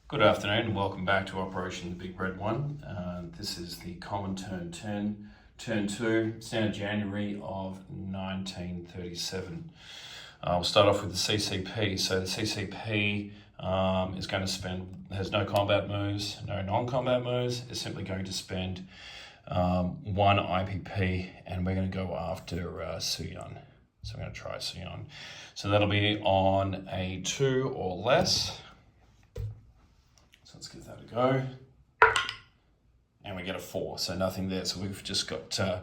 Good afternoon and welcome back to Operation the Big Red One. This is the Common Turn 2. It's now January of 1937. We'll start off with the CCP. So the CCP is going to has no combat moves, no non-combat moves. It's simply going to spend one IPP, and we're going to go after Suyon. So we're going to try Suyon. So that'll be on a 2 or less. Let's give that a go. And we get a 4, so nothing there. So we've just got 2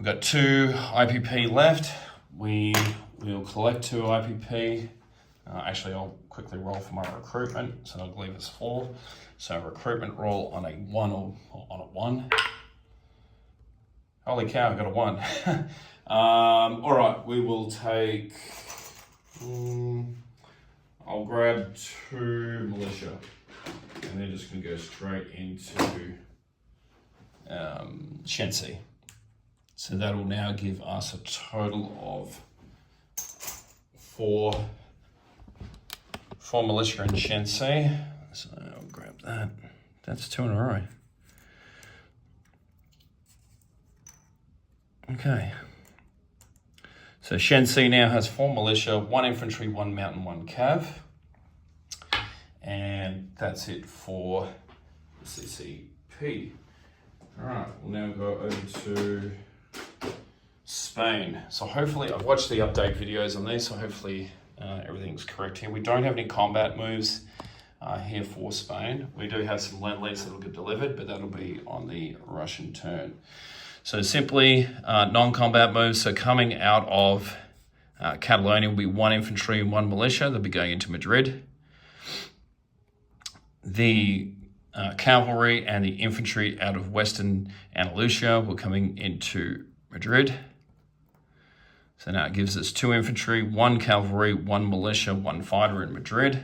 IPP left. We'll collect 2 IPP. Actually, I'll quickly roll for my recruitment, so that'll leave us 4. So recruitment roll on a 1 or on a 1. Holy cow, I got a 1. All right, we will take. I'll grab 2 militia. And they're just going to go straight into Shensi. So that will now give us a total of 4 militia in Shensi. So I'll grab that. That's 2 in a row. Okay. So Shensi now has 4 militia, 1 infantry, 1 mountain, 1 cav. And that's it for the CCP. All right, we'll now go over to Spain. So hopefully, I've watched the update videos on these, so hopefully everything's correct here. We don't have any combat moves here for Spain. We do have some lend-lease that'll get delivered, but that'll be on the Russian turn. So simply non-combat moves. So coming out of Catalonia will be 1 infantry and 1 militia. They'll be going into Madrid. The cavalry and the infantry out of Western Andalusia were coming into Madrid. So now it gives us 2 infantry, 1 cavalry, 1 militia, 1 fighter in Madrid.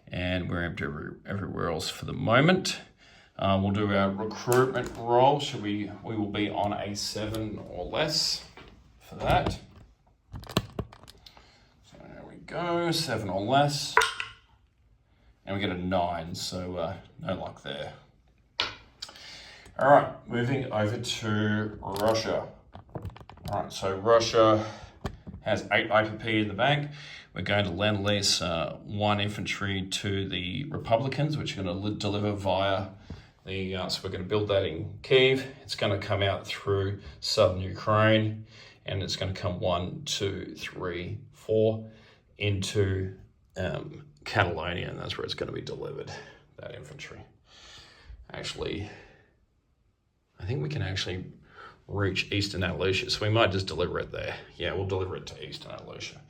And we're empty everywhere else for the moment. We'll do our recruitment roll. We will be on a 7 or less for that. So there we go, 7 or less. And we get a 9, so no luck there. All right, moving over to Russia. All right, so Russia has 8 IPP in the bank. We're going to lend-lease 1 infantry to the Republicans, which are going to deliver via the, so we're going to build that in Kyiv. It's going to come out through southern Ukraine, and it's going to come 1, 2, 3, 4 into Catalonia, and that's where it's going to be delivered, that infantry. Actually, I think we can actually reach Eastern Andalusia, so we might just deliver it there. Yeah, we'll deliver it to Eastern Andalusia.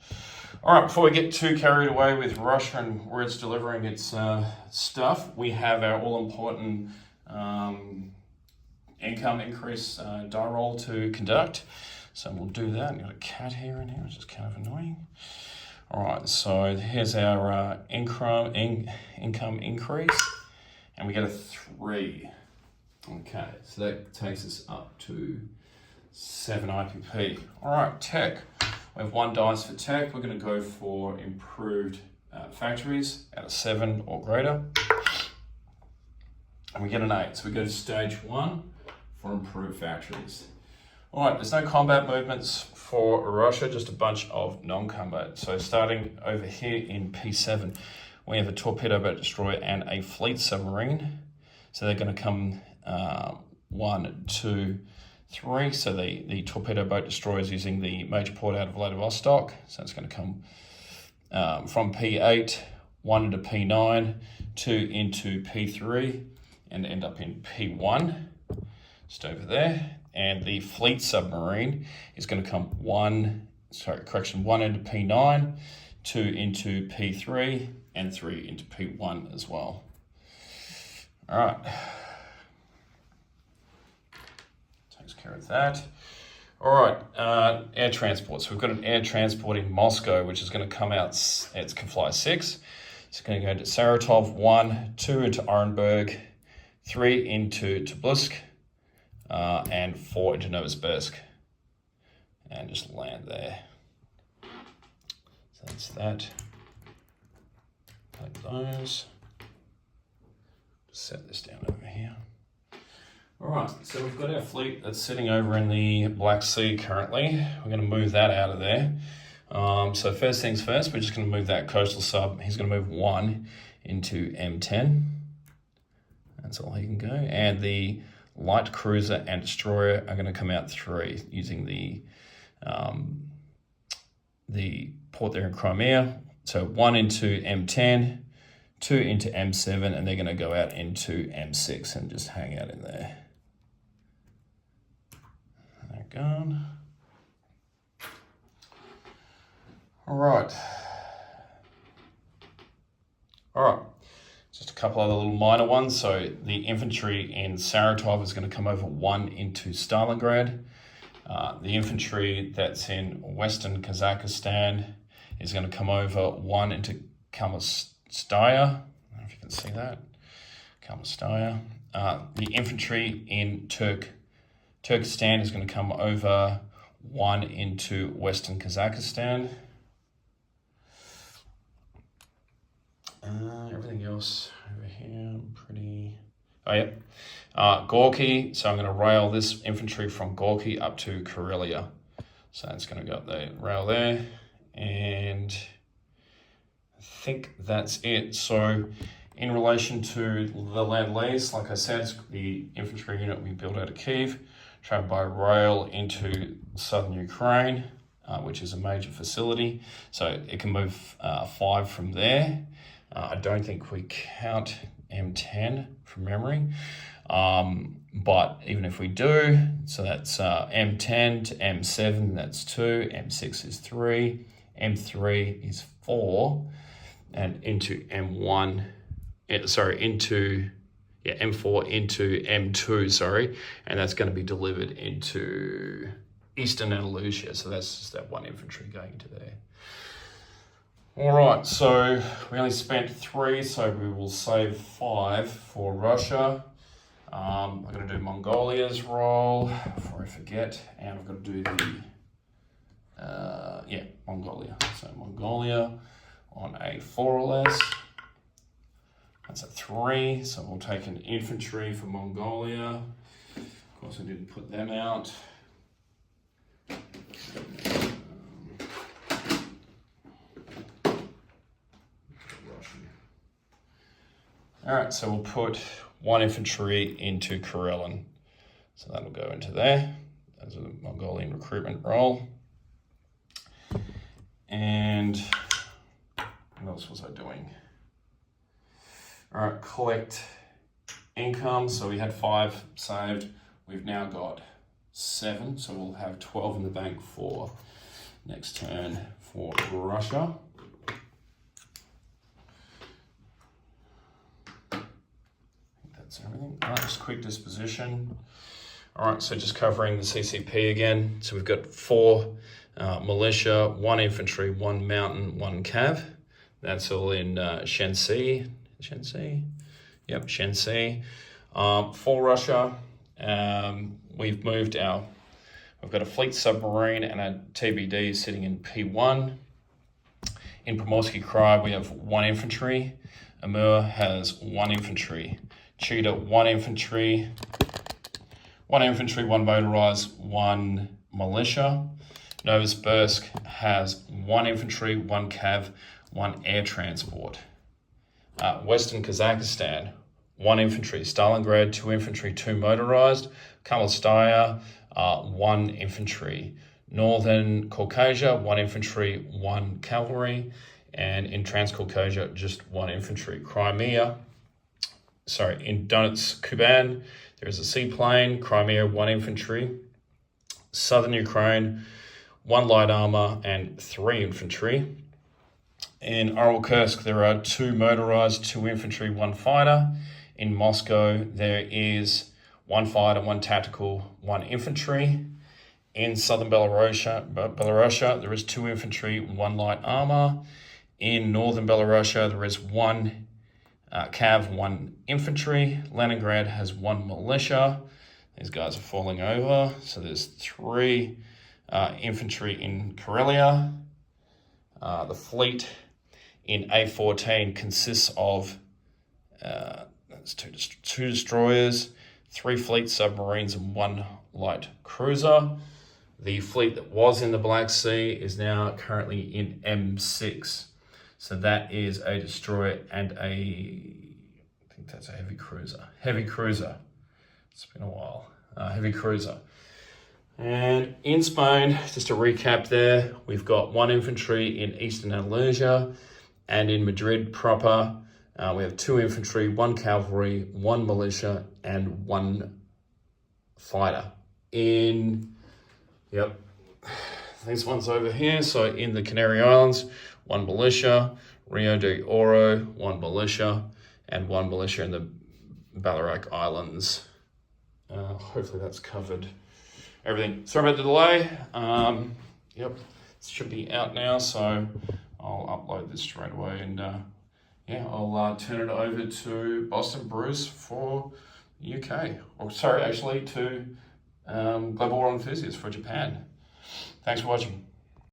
All right, before we get too carried away with Russia and where it's delivering its stuff, we have our all-important income increase die roll to conduct. So we'll do that. I've got a cat here and here, which is kind of annoying. All right, so here's our income increase, and we get a 3. Okay, so that takes us up to 7 IPP. All right, tech. We have 1 dice for tech. We're going to go for improved factories at a 7 or greater. And we get an 8. So we go to stage 1 for improved factories. All right, there's no combat movements for Russia, just a bunch of non-combat. So starting over here in P7, we have a torpedo boat destroyer and a fleet submarine. So they're going to come 1, 2, 3. So the torpedo boat destroyer is using the major port out of Vladivostok. So it's going to come from P8, 1 into P9, 2 into P3, and end up in P1, just over there. And the fleet submarine is going to come 1 into P9, 2 into P3, and 3 into P1 as well. All right. Takes care of that. All right, air transport. So we've got an air transport in Moscow, which is going to come out, it can fly 6. It's going to go into Saratov, 1, 2 into Orenburg, 3 into Tobolsk, and 4 into Novosibirsk, and just land there. So that's that. Take those. set this down over here. All right, so we've got our fleet that's sitting over in the Black Sea currently. We're going to move that out of there. So first things first, we're just going to move that coastal sub. He's going to move 1 into M10. That's all he can go. And the light cruiser and destroyer are going to come out 3 using the port there in Crimea. So 1 into M10, 2 into M7, and they're going to go out into M6 and just hang out in there. They're gone. All right. Just a couple other little minor ones. So the infantry in Saratov is going to come over 1 into Stalingrad. The infantry that's in Western Kazakhstan is going to come over 1 into Kalmystaya. I don't know if you can see that. Kalmystaya. The infantry in Turkestan is going to come over 1 into Western Kazakhstan. Everything else over here, pretty... Oh, yeah. Gorky, so I'm going to rail this infantry from Gorky up to Karelia. So it's going to go up the rail there. And I think that's it. So in relation to the land lease, like I said, the infantry unit we built out of Kyiv, travel by rail into southern Ukraine, which is a major facility. So it can move 5 from there. I don't think we count M10 from memory, but even if we do, so that's M10 to M7, that's 2, M6 is 3, M3 is 4, and into M1, M4 into M2, sorry, and that's going to be delivered into Eastern Andalusia, so that's just that 1 infantry going to there. All right, so we only spent 3, so we will save 5 for Russia. I'm going to do Mongolia's role before I forget, and I've got to do the, Mongolia. So Mongolia on a 4 or less. That's a 3, so we'll take an infantry for Mongolia. Of course, I didn't put them out. All right, so we'll put 1 infantry into Karelin. So that'll go into there as a Mongolian recruitment role. And what else was I doing? All right, collect income. So we had 5 saved. We've now got 7, so we'll have 12 in the bank for next turn for Russia. Everything. All right, just quick disposition. All right, so just covering the CCP again. So we've got 4 militia, 1 infantry, 1 mountain, 1 cav. That's all in Shensi. Shensi? Yep, Shensi. For Russia, we've moved we've got a fleet submarine and a TBD sitting in P1. In Primorsky Krai, we have 1 infantry. Amur has 1 infantry. Cheetah, 1 infantry, 1 motorized, 1 militia. Novosibirsk has 1 infantry, 1 cav, 1 air transport. Western Kazakhstan, 1 infantry. Stalingrad, 2 infantry, 2 motorized. Kalmystaya, 1 infantry. Northern Caucasia, 1 infantry, 1 cavalry. And in Transcaucasia, just 1 infantry. Crimea, in Donetsk, Kuban, there is a seaplane. Crimea, 1 infantry. Southern Ukraine, 1 light armor and 3 infantry. In Uralkursk, there are 2 motorized, 2 infantry, 1 fighter. In Moscow, there is 1 fighter, 1 tactical, 1 infantry. In southern Belarusia, there is 2 infantry, 1 light armor. In northern Belarusia, there is 1 cav, 1 infantry. Leningrad has 1 militia. These guys are falling over. So there's 3 infantry in Karelia. The fleet in A14 consists of, There's two destroyers, 3 fleet submarines, and 1 light cruiser. The fleet that was in the Black Sea is now currently in M6. So that is a destroyer and I think that's a heavy cruiser. Heavy cruiser. It's been a while. Heavy cruiser. And in Spain, just to recap there, we've got 1 infantry in Eastern Andalusia, and in Madrid proper, we have 2 infantry, 1 cavalry, 1 militia, and 1 fighter. This one's over here. So in the Canary Islands, 1 militia, Rio de Oro, 1 militia, and 1 militia in the Balearic Islands. Hopefully that's covered everything. Sorry about the delay. It should be out now, so I'll upload this straight away, and I'll turn it over to Boston Bruce for the UK. To Global War Enthusiasts for Japan. Thanks for watching.